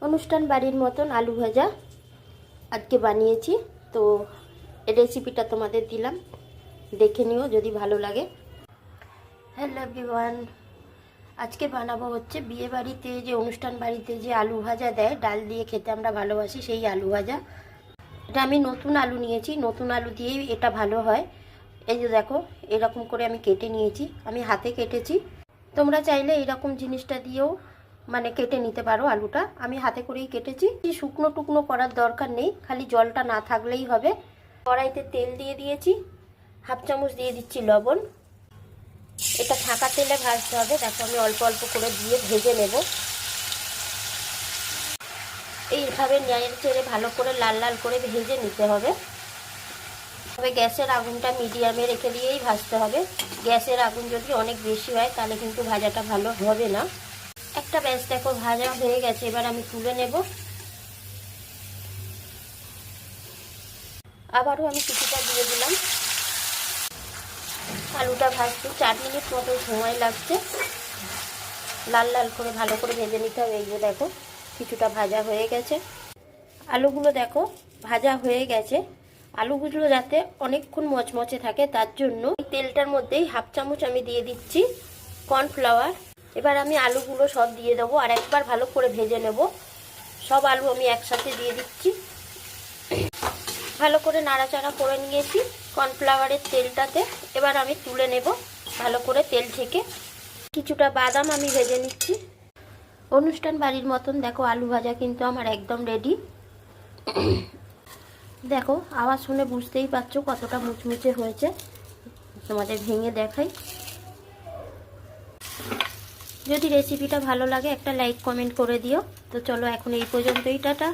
অনুষ্ঠান বাড়ির মতন আলু ভাজা আজকে বানিয়েছি। তো রেসিপিটা তোমাদের দিলাম, দেখে নিও যদি ভালো লাগে। হ্যালো এভরিওয়ান, আজকে বানাবো হচ্ছে বিয়ে বাড়িতে যে অনুষ্ঠান বাড়িতে যে আলু ভাজা দেয়, ডাল দিয়ে খেতে আমরা ভালোবাসি, সেই আলু ভাজা। এটা আমি নতুন আলু নিয়েছি, নতুন আলু দিয়েই এটা ভালো হয়। এই যে দেখো, এরকম করে আমি কেটে নিয়েছি, আমি হাতে কেটেছি। তোমরা চাইলে এরকম জিনিসটা দিয়েও মানে কেটে নিতে পারো আলুটা। আমি হাতে করেই কেটেছি। শুকনো টুকনো করার দরকার নেই, খালি জলটা না থাকলেই হবে। কড়াইতে তেল দিয়ে দিয়েছি, হাফ চামচ দিয়ে দিচ্ছি লবণ। এটা ছাঁকা তেলে ভাজতে হবে। দেখো আমি অল্প অল্প করে দিয়ে ভেজে নেব। এইভাবে নেড়ে চেড়ে ভালো করে লাল লাল করে ভেজে নিতে হবে। তবে গ্যাসের আগুনটা মিডিয়ামে রেখে দিয়েই ভাজতে হবে। গ্যাসের আগুন যদি অনেক বেশি হয় তাহলে কিন্তু ভাজাটা ভালো হবে না। একটা ব্যাস দেখো ভাজা হয়ে গেছে, এবার আমি তুলে নেব। আবারও আমি কিছুটা দিয়ে দিলাম। আলুটা ভাজতে 4 মিনিট মতো সময় লাগছে। লাল লাল করে ভালো করে ভেজে নিতে হবে। এই যে দেখো কিছুটা ভাজা হয়ে গেছে। আলুগুলো দেখো ভাজা হয়ে গেছে। আলুগুলো যাতে অনেকক্ষণ মচমচে থাকে তার জন্য এই তেলটার মধ্যেই হাফ চামচ আমি দিয়ে দিচ্ছি কর্নফ্লাওয়ার। এবার আমি আলুগুলো সব দিয়ে দেবো আর একবার ভালো করে ভেজে নেব। সব আলু আমি একসাথে দিয়ে দিচ্ছি। ভালো করে নাড়াচাড়া করে নিয়েছি কর্নফ্লাওয়ারের তেলটাতে। এবার আমি তুলে নেব ভালো করে তেল থেকে। কিছুটা বাদাম আমি ভেজে নিচ্ছি। অনুষ্ঠান বাড়ির মতন দেখো আলু ভাজা কিন্তু আমার একদম রেডি। দেখো আওয়াজ শুনে বুঝতেই পারছো কতটা মুচমুচে হয়েছে। তোমাদের ভেঙে দেখাই। যদি রেসিপিটা ভালো লাগে একটা লাইক কমেন্ট করে দিও। তো চলো এখন এই পর্যন্তই, টাটা।